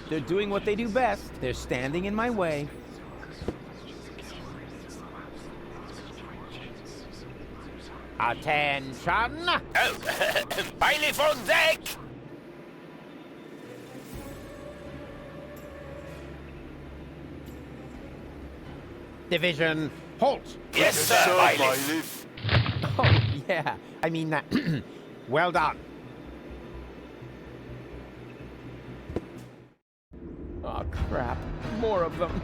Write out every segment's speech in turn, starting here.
They're doing what they do best. They're standing in my way. Attention! Oh, bailiff on deck! Division, halt! Yes, sir, bailiff. Oh, yeah. I mean, well done. Oh, crap. More of them.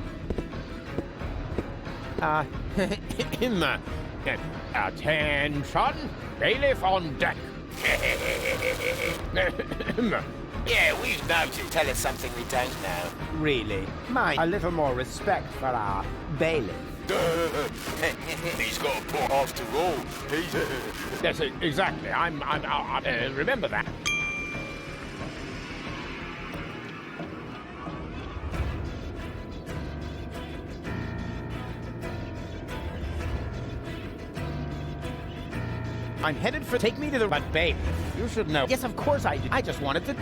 Attention! Bailiff on deck. Yeah, we've known to tell us something we don't know. Really? Mind a little more respect for our bailiff. He's got a point after all. Yes, exactly. Remember that. I'm headed for... Take me to the... But, babe, you should know. Yes, of course I do. I just wanted to...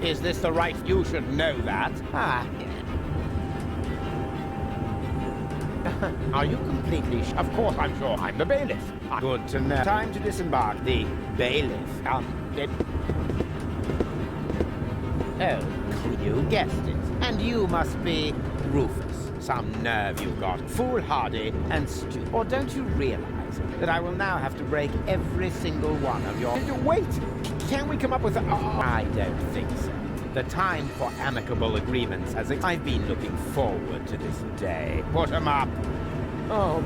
Is this the right? You should know that. Are you completely Of course, I'm sure I'm the bailiff. Good to know. Time to disembark the bailiff. Oh, you guessed it. And you must be Rufus. Some nerve you've got. Foolhardy and stupid. Or don't you realize that I will now have to break every single one of your... Wait! Can we come up with a... Oh, I don't think so. The time for amicable agreements has... I've been looking forward to this day. Put 'em up. Oh.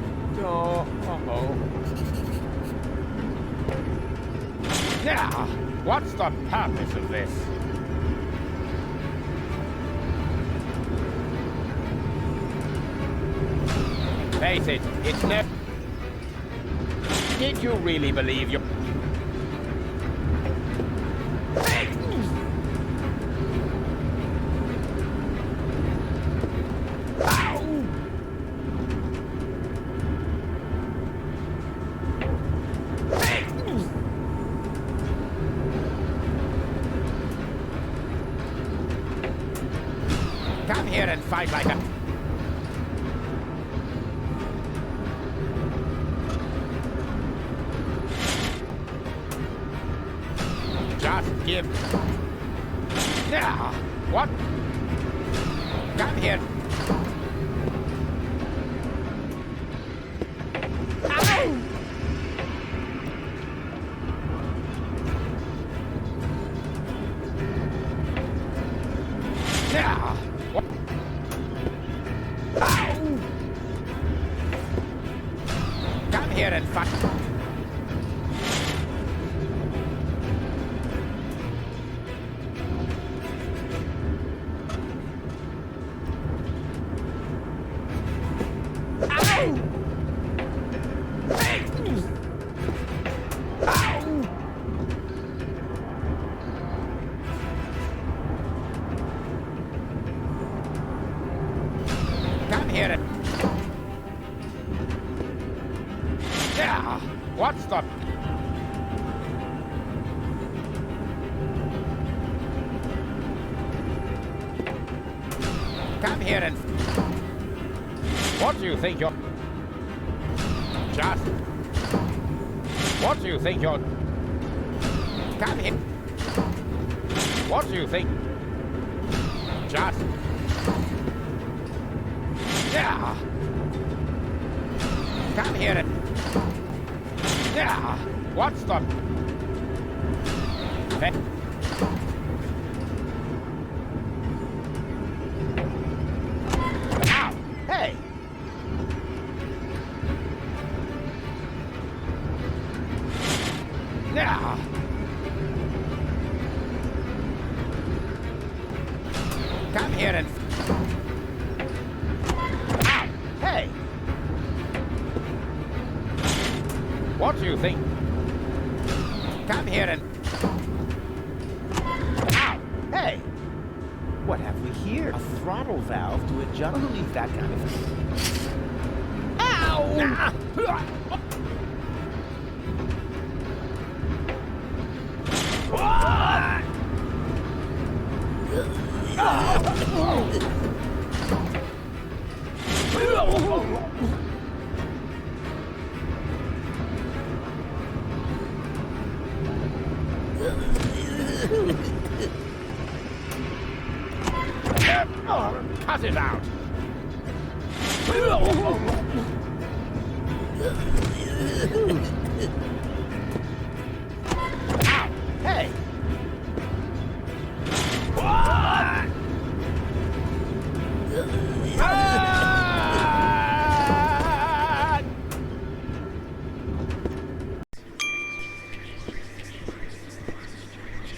Now, what's the purpose of this? Face it, it's never... Did you really believe you... Come here and fight like a... Just give... Yeah. What? Come here. Ow! Yeah. What? Ow! Come here and fight. Come here and... Yeah! What's the... Come here and... What do you think you're... Just... What do you think you're... Come here... What do you think... Just... Yeah! Come here and... Yeah! What's the... Ow! Hey! Yeah! Come here and... Ow! you think? Come here and... Ow! Hey! What have we here? A throttle valve to adjust... Who needs that kind of thing? Ow! Cut it out! Ow! Hey!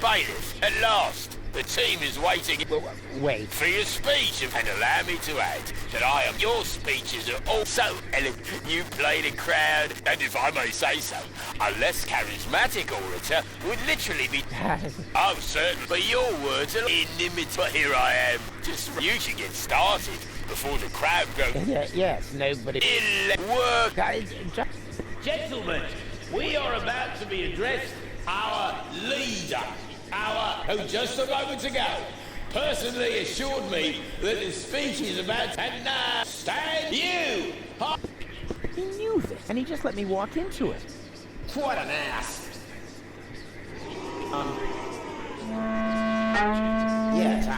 Bailiff, at last, the team is waiting Wait. for your speech, and allow me to add that your speeches are also elegant. You play the crowd, and if I may say so, a less charismatic orator would literally be... Oh, certainly, but your words are inimitable. But here I am. Just you should get started before the crowd goes... Yes, nobody... Work. Gentlemen, we are about to be addressed our leader, who just a moment ago personally assured me that his speech is about to stand you. He knew this, and he just let me walk into it. What an ass. Yes,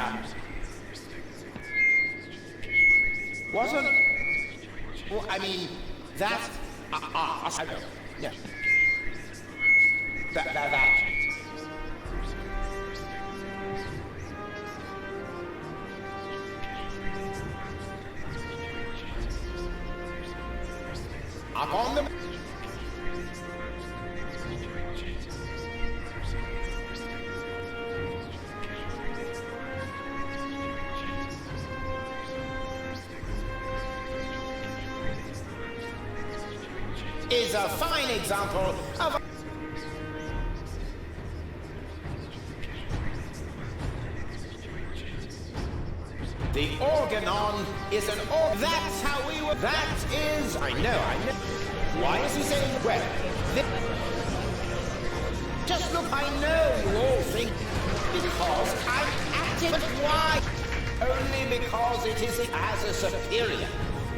wasn't... Well, I mean, that... I know. Yeah. That... Up on them. Is a fine example of... The organon is an That's how we were... That is... I know. Why is he saying... Well, just look, I know you all think... Because I'm acting... But why? Only because it is as a superior.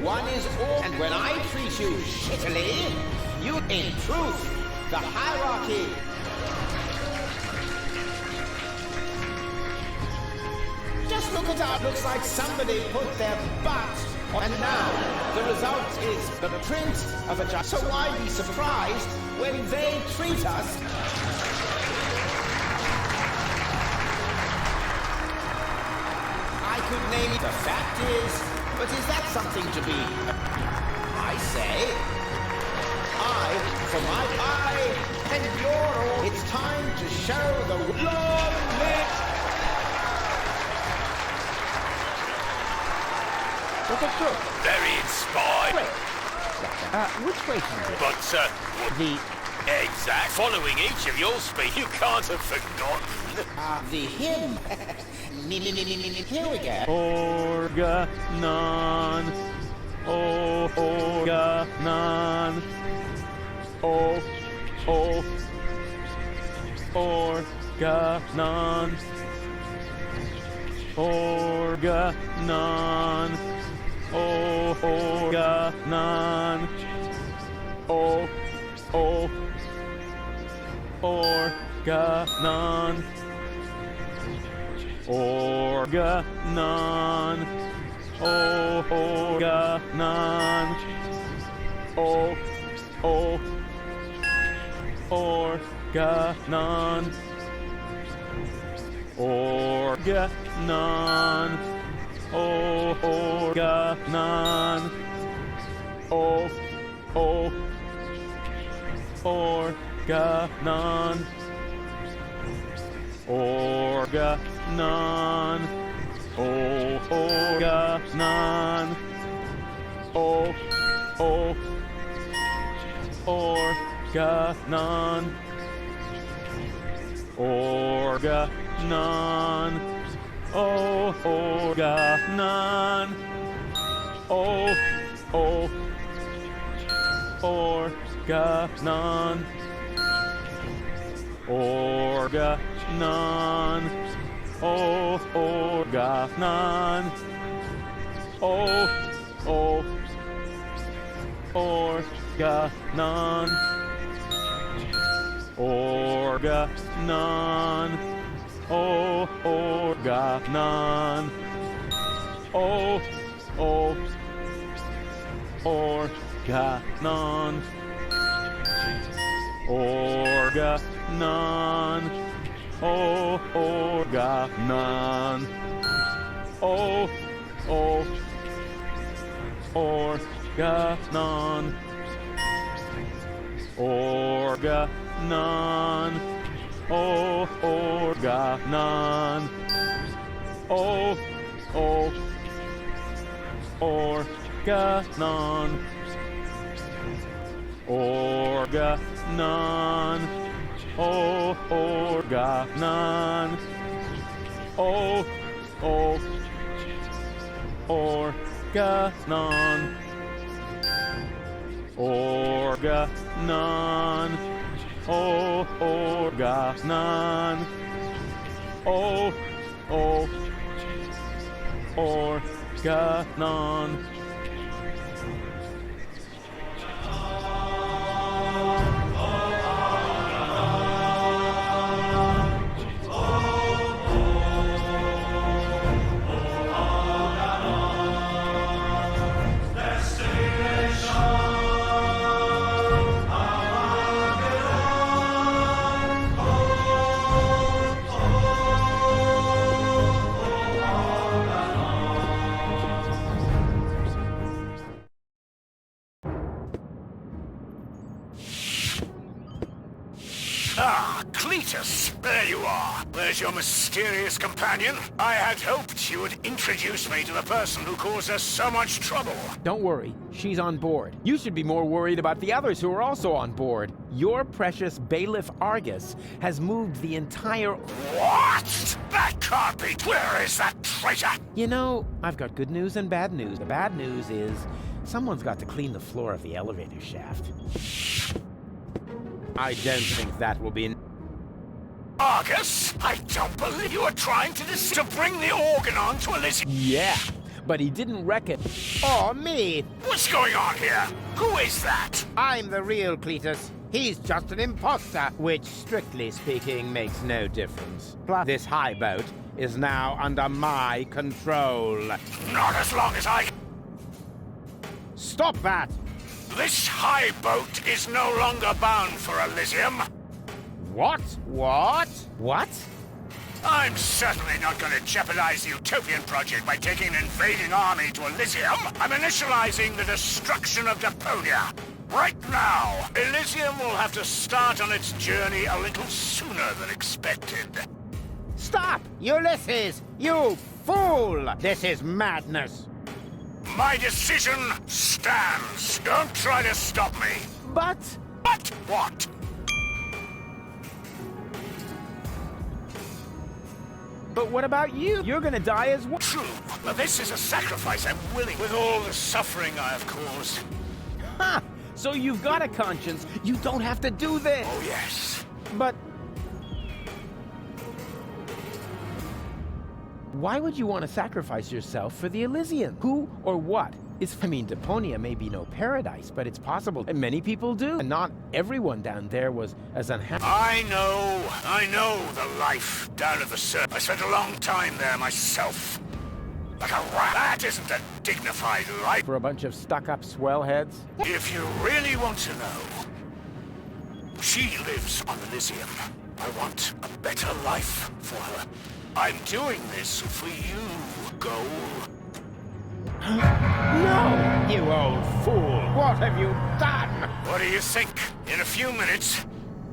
One is all... And when I treat you shittily, you... In truth, the hierarchy... Just look at our... Looks like somebody put their butt on... And now, the result is the print of a judge. So why be surprised when they treat us... I could name it. The fact is... But is that something to be... I say... For my eye, and your all... It's time to show the... Long live... Very inspired. Which way can we go? But, The... Exact. Following each of your speech, you can't have forgotten. The hymn. Here we go. Organon. Organon. Organon. Organon. Organon. Organon. Organon. Organon. Organon. Organon. Organon. Organon. Organon. Organon. Organon. Organon. Organon. Oh, Organon. Oh, oh. Organon. Organon. Oh, Organon. Oh, oh. Organon. Organon. Oh, Organon. Oh, oh. Organon. Organon. Oh, Organon. Oh, oh. Organon. Organon. Oh, Organon. Oh, oh. Organon. Organon. Oh, Organon. Oh, oh. Organon. Organon. Oh, Organon. Oh, oh. Organon. Ah, Cletus, there you are. There's your mysterious companion. I had hoped you would introduce me to the person who caused us so much trouble. Don't worry, she's on board. You should be more worried about the others who are also on board. Your precious bailiff Argus has moved the entire... What? That can't be. Where is that traitor? You know, I've got good news and bad news. The bad news is someone's got to clean the floor of the elevator shaft. I don't think that will be... Argus? I don't believe you are trying to bring the Organon to Elysium. Yeah, but he didn't reckon. Oh, me! What's going on here? Who is that? I'm the real Cletus. He's just an imposter, which, strictly speaking, makes no difference. Plus, this high boat is now under my control. Not as long as I... Stop that! This high boat is no longer bound for Elysium. What? What? What? I'm certainly not going to jeopardize the Utopian project by taking an invading army to Elysium. I'm initializing the destruction of Deponia. Right now, Elysium will have to start on its journey a little sooner than expected. Stop! Ulysses! You fool! This is madness! My decision stands. Don't try to stop me. But... But what? But what about you? You're gonna die as well. True, but this is a sacrifice I'm willing with all the suffering I have caused. Ha! So you've got a conscience. You don't have to do this. Oh, yes. But... why would you want to sacrifice yourself for the Elysian? Who or what is... I mean, Deponia may be no paradise, but it's possible. And many people do. And not everyone down there was as unhappy. I know the life down at the surface. I spent a long time there myself. Like a rat. That isn't a dignified life. For a bunch of stuck-up swellheads? If you really want to know, she lives on Elysium. I want a better life for her. I'm doing this for you, Goal. No! You old fool! What have you done? What do you think? In a few minutes,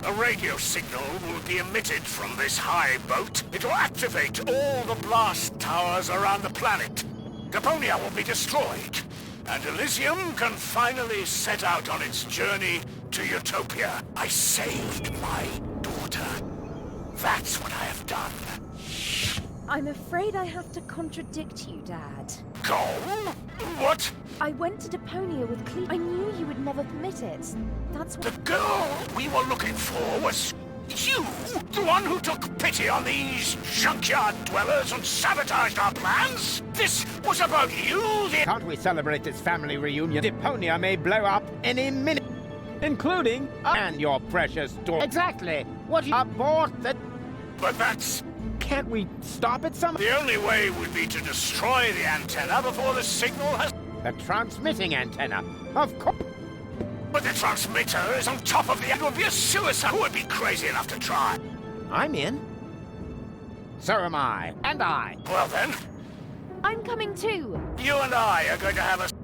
a radio signal will be emitted from this high boat. It will activate all the blast towers around the planet. Deponia will be destroyed, and Elysium can finally set out on its journey to Utopia. I saved my daughter. That's what I have done. I'm afraid I have to contradict you, Dad. Go? What? I went to Deponia with Cle. I knew you would never permit it. That's The what. girl we were looking for was you? The one who took pity on these junkyard dwellers and sabotaged our plans? This was about you, the... Can't we celebrate this family reunion? Deponia may blow up any minute. Including And your precious daughter. Exactly. What you abort the... But that's... Can't we stop it somehow? The only way would be to destroy the antenna before the signal has... The transmitting antenna. Of course. But the transmitter is on top of the... It would be a suicide. Who would be crazy enough to try? I'm in. So am I. And I. Well then, I'm coming too. you and I are going to have a...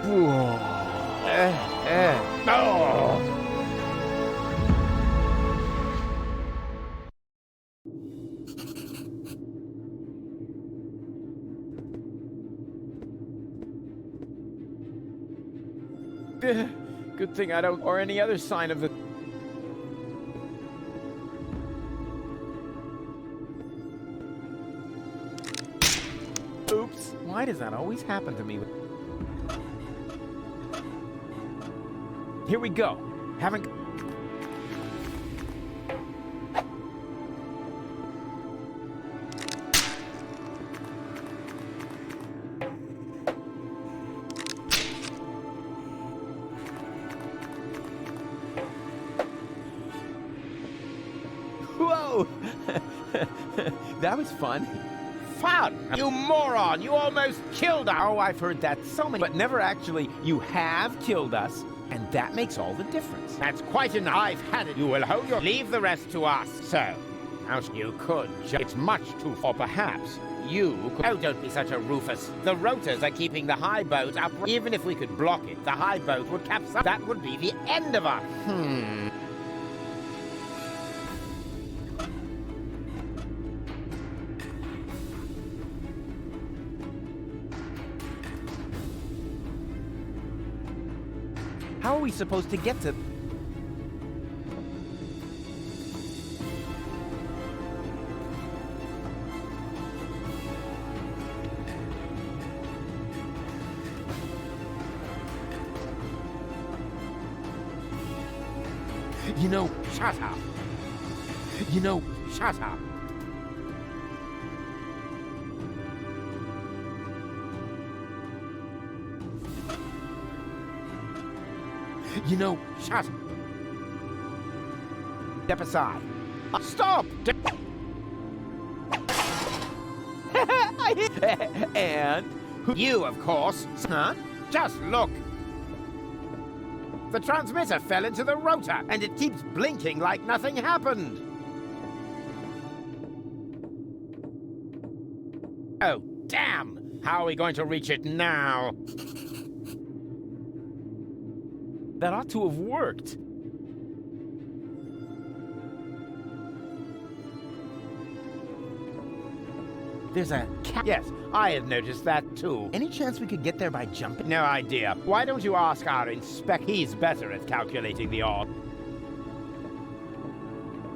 Oh. Good thing I don't, or any other sign of the... Oops. Why does that always happen to me? Here we go. Haven't... Whoa! That was fun. Fun! You moron! You almost killed us! Oh, I've heard that so many, but never actually. You have killed us, and that makes all the difference. That's quite enough. I've had it. You will hold your... Leave the rest to us. So, you could... It's much too... Or perhaps you could... Oh, don't be such a Rufus. The rotors are keeping the high boat up. Even if we could block it, the high boat would capsize. That would be the end of us. How are we supposed to get to... You know, Shut up. you know, Shut up. you know, Shut up. Step aside. Stop! and... You, of course. Huh? Just look. The transmitter fell into the rotor, and it keeps blinking like nothing happened. Oh, damn! How are we going to reach it now? That ought to have worked. There's a cat. Yes, I had noticed that too. Any chance we could get there by jumping? No idea. Why don't you ask our inspector? He's better at calculating the odds.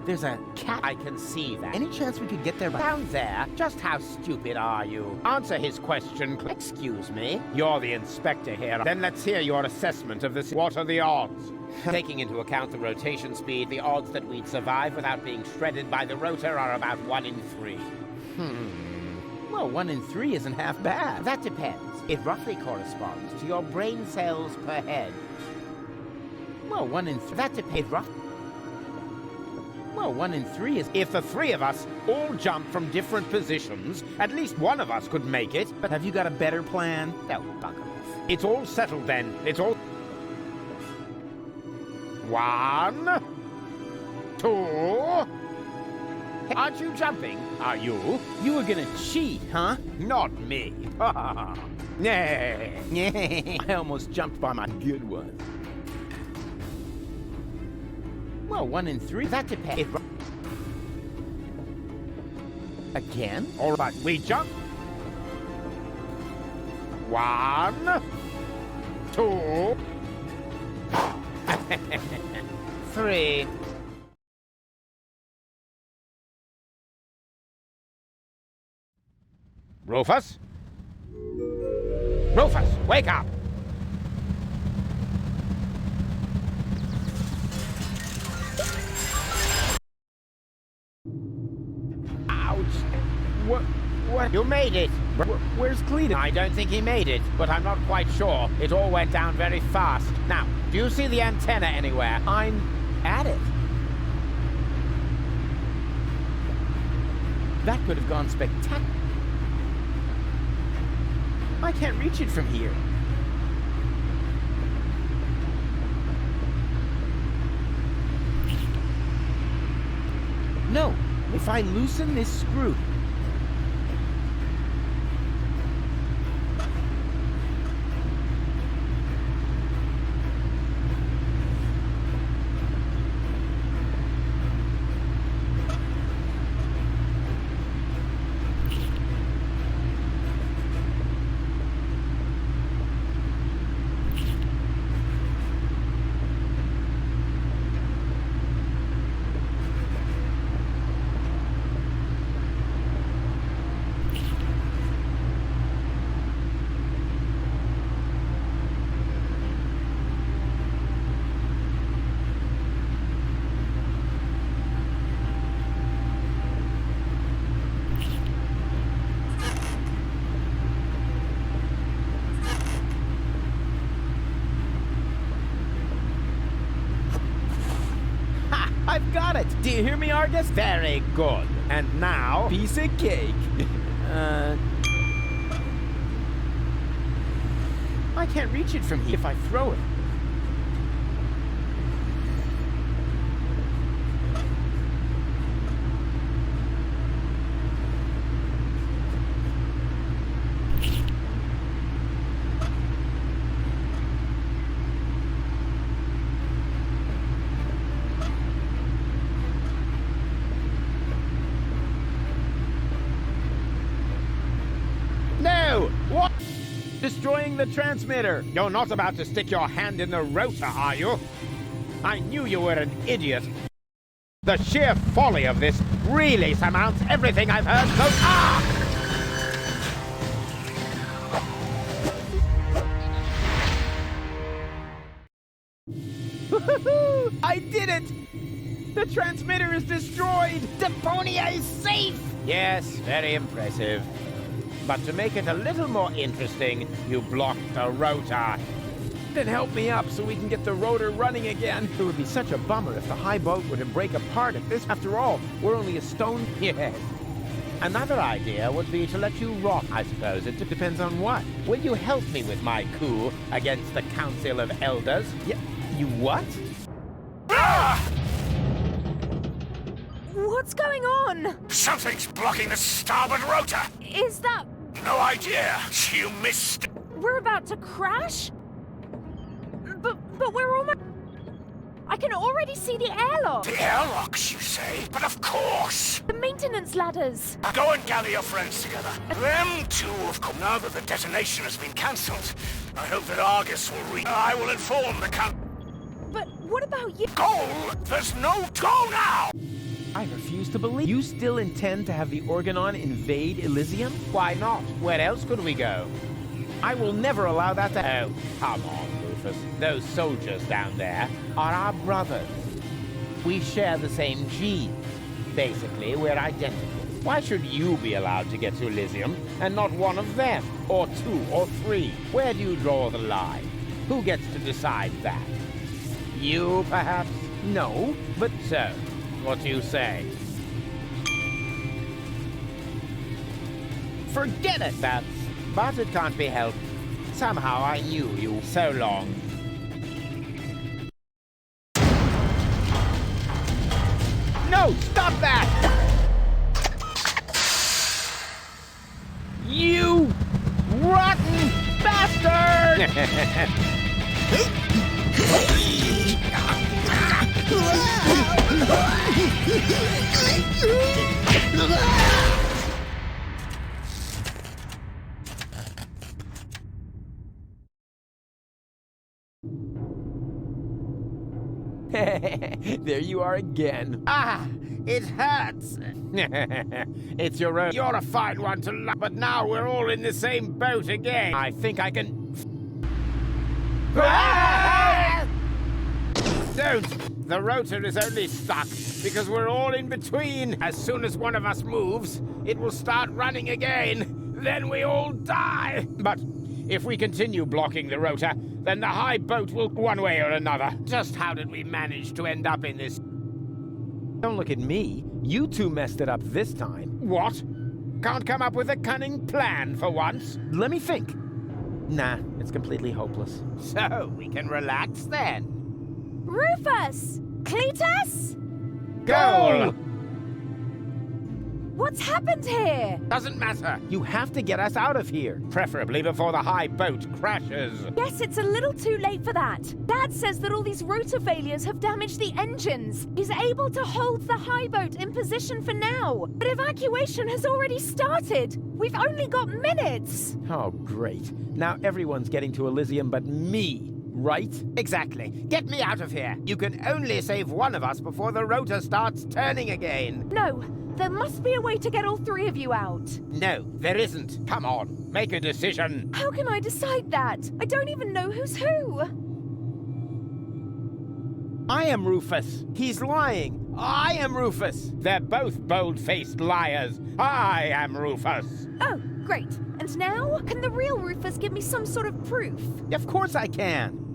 There's a Cat, I can see that. Any chance we could get there by... Down there? Just how stupid are you? Answer his question. Excuse me? You're the inspector here. Then let's hear your assessment of this. What are the odds? Taking into account the rotation speed, the odds that we'd survive without being shredded by the rotor are about 1 in 3. Well, 1 in 3 isn't half bad. That depends. It roughly corresponds to your brain cells per head. Well, 1 in 3... That depends. Well, 1 in 3 is... If the three of us all jump from different positions, at least one of us could make it. But have you got a better plan? Oh, bugger off. It's all settled then. It's all... 1, 2... Aren't you jumping? Are you? You were gonna cheat, huh? Not me. I almost jumped by my good one. Well, 1 in 3... That depends. Again? All right, we jump. 1, 2, 3. Rufus? Rufus, wake up! Ouch! What? You made it! Where's Cletus? I don't think he made it, but I'm not quite sure. It all went down very fast. Now, do you see the antenna anywhere? I'm at it. That could have gone spectacular. I can't reach it from here. No, if I loosen this screw. I've got it! Do you hear me, Argus? Very good. And now... Piece of cake. I can't reach it from here if I throw it. No! What? Destroying the transmitter. You're not about to stick your hand in the rotor, are you? I knew you were an idiot. The sheer folly of this really surmounts everything I've heard so far! I did it! The transmitter is destroyed! Deponia is safe! Yes, very impressive. But to make it a little more interesting, you blocked the rotor. Then help me up so we can get the rotor running again. It would be such a bummer if the high boat were to break apart at this. After all, we're only a stone. Yes. Another idea would be to let you rot, I suppose. It depends on what. Will you help me with my coup against the Council of Elders? Yeah, you what? What's going on? Something's blocking the starboard rotor. Is that... No idea. You missed. we're about to crash? But we're almost... I can already see the airlock. The airlocks, you say? But of course. The maintenance ladders. Go and gather your friends together. Them two, of course. Now that the detonation has been cancelled, I hope that Argus will reach. I will inform the count. But what about you? Go! There's no go now! I refuse to believe. You still intend to have the Organon invade Elysium? Why not? Where else could we go? I will never allow that to Oh, come on, Rufus. Those soldiers down there are our brothers. We share the same genes. Basically, we're identical. Why should you be allowed to get to Elysium and not one of them? Or two, or three? Where do you draw the line? Who gets to decide that? You, perhaps? No, but So, what do you say? forget it. But it can't be helped. Somehow I knew you so long. No, stop that! You rotten bastard! There you are again. Ah, it hurts. It's your own. You're a fine one to love, but now we're all in the same boat again. I think I can... Don't! The rotor is only stuck because we're all in between. As soon as one of us moves, it will start running again. Then we all die. But if we continue blocking the rotor, then the high boat will one way or another. Just how did we manage to end up in this? Don't look at me. You two messed it up this time. What? Can't come up with a cunning plan for once? Let me think. Nah, it's completely hopeless. So we can relax then. Rufus! Cletus? Goal! What's happened here? Doesn't matter. You have to get us out of here. Preferably before the high boat crashes. Yes, it's a little too late for that. Dad says that all these rotor failures have damaged the engines. He's able to hold the high boat in position for now. But evacuation has already started. We've only got minutes. Oh, great. Now everyone's getting to Elysium but me, right? Exactly. Get me out of here. You can only save one of us before the rotor starts turning again. No, there must be a way to get all three of you out. No, there isn't. Come on, make a decision. How can I decide that? I don't even know who's who. I am Rufus. He's lying. I am Rufus. They're both bold-faced liars. I am Rufus. Oh, great. And now, can the real Rufus give me some sort of proof? Of course I can.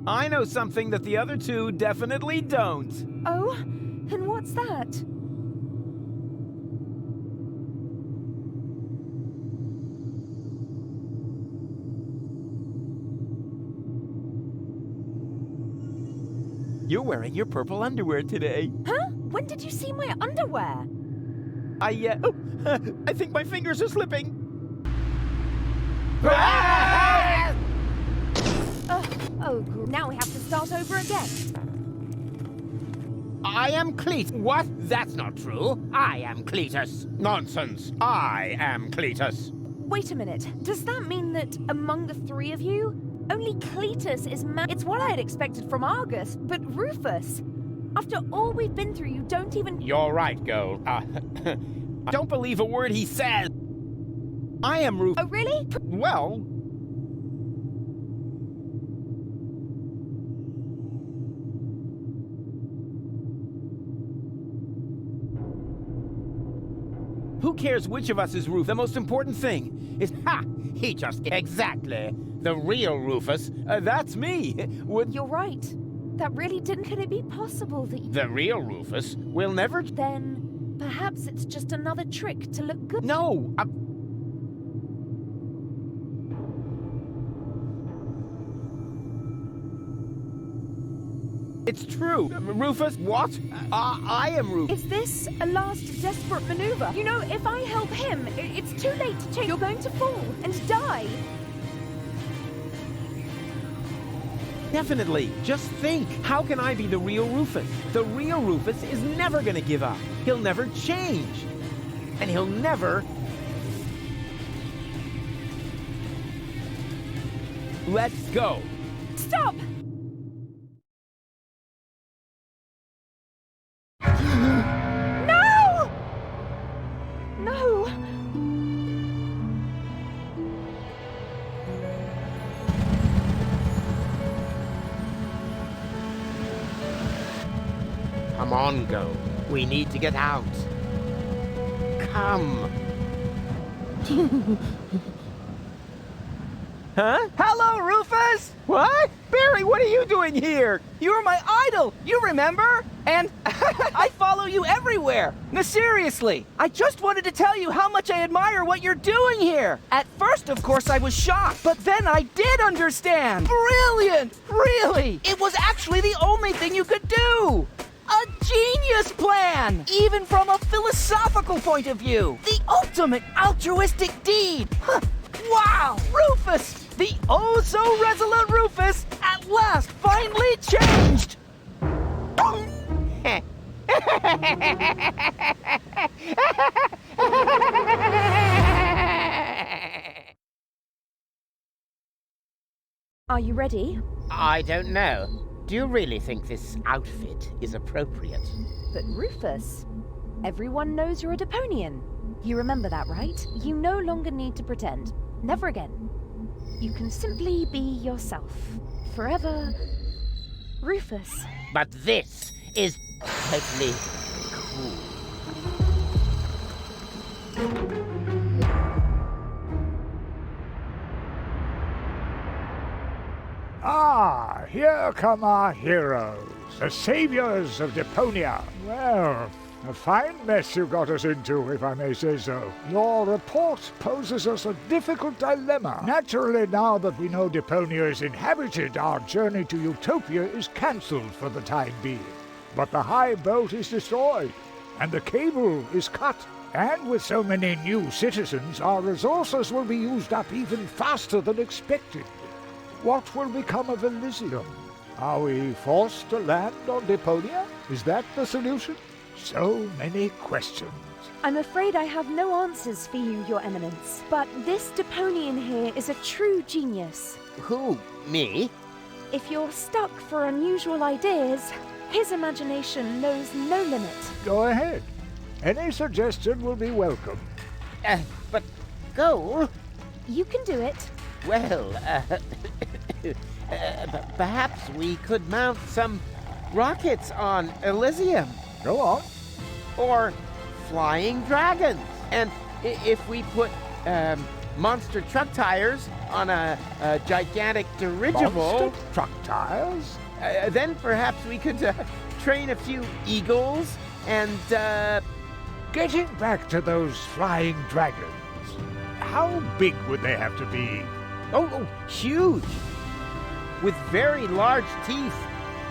I know something that the other two definitely don't. Oh, and what's that? You're wearing your purple underwear today. Huh? When did you see my underwear? I think my fingers are slipping. Now we have to start over again. I am Cletus. What? That's not true. I am Cletus. Nonsense. I am Cletus. Wait a minute. Does that mean that among the three of you, only Cletus is It's what I had expected from Argus, but Rufus. After all we've been through, you don't even... You're right, Goal. Don't believe a word he says. I am Rufus. Oh, really? Well... Who cares which of us is Rufus? The most important thing is... Ha! He just... Exactly. The real Rufus. That's me. You're right. That really didn't... Could it be possible that... The real Rufus will never... Then, perhaps it's just another trick to look good. No! It's true. Rufus, what? I am Rufus. Is this a last desperate maneuver? You know, if I help him, it's too late to change. You're going to fall and die. Definitely. Just think. How can I be the real Rufus? The real Rufus is never going to give up. He'll never change. And he'll never... Let's go. Stop! No! No! Come on, Go. We need to get out. Come. Huh? Hello, Rufus! What? Barry, what are you doing here? You were my idol, you remember? And I follow you everywhere. No, seriously, I just wanted to tell you how much I admire what you're doing here. At first, of course, I was shocked, but then I did understand. Brilliant, really. It was actually the only thing you could do. A genius plan, even from a philosophical point of view. The ultimate altruistic deed. Huh. Wow, Rufus, the oh-so-resolute Rufus, at last finally changed! Are you ready? I don't know. Do you really think this outfit is appropriate? But Rufus, everyone knows you're a Deponian. You remember that, right? You no longer need to pretend. Never again. You can simply be yourself. Forever, Rufus. But this is totally cool. Ah, here come our heroes, the saviors of Deponia. Well, a fine mess you got us into, if I may say so. Your report poses us a difficult dilemma. Naturally, now that we know Deponia is inhabited, our journey to Utopia is cancelled for the time being. But the high boat is destroyed, and the cable is cut. And with so many new citizens, our resources will be used up even faster than expected. What will become of Elysium? Are we forced to land on Deponia? Is that the solution? So many questions. I'm afraid I have no answers for you, Your Eminence. But this Deponian here is a true genius. Who? Me? If you're stuck for unusual ideas, his imagination knows no limit. Go ahead. Any suggestion will be welcome. But goal? You can do it. Well, perhaps we could mount some rockets on Elysium. Go on. Or flying dragons. And if we put monster truck tires on a gigantic dirigible... Monster truck tires? Then perhaps we could train a few eagles and... Getting back to those flying dragons, how big would they have to be? Oh, huge! With very large teeth,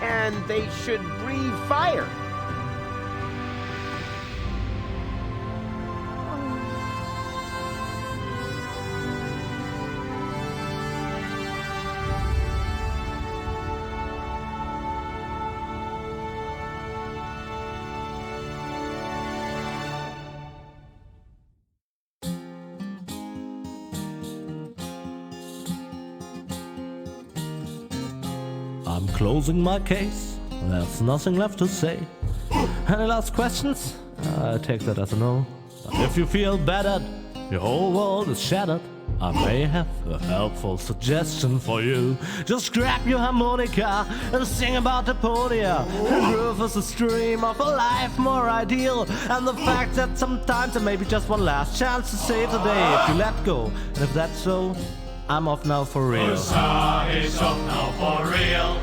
and they should breathe fire. I'm closing my case, there's nothing left to say. Any last questions? I take that as a no. But if you feel battered, your whole world is shattered, I may have a helpful suggestion for you. Just grab your harmonica and sing about Deponia. And Rufus is a dream of a life more ideal, and the fact that sometimes there may be just one last chance to save the day if you let go. And if that's so, I'm off now for real. Usa is off now for real.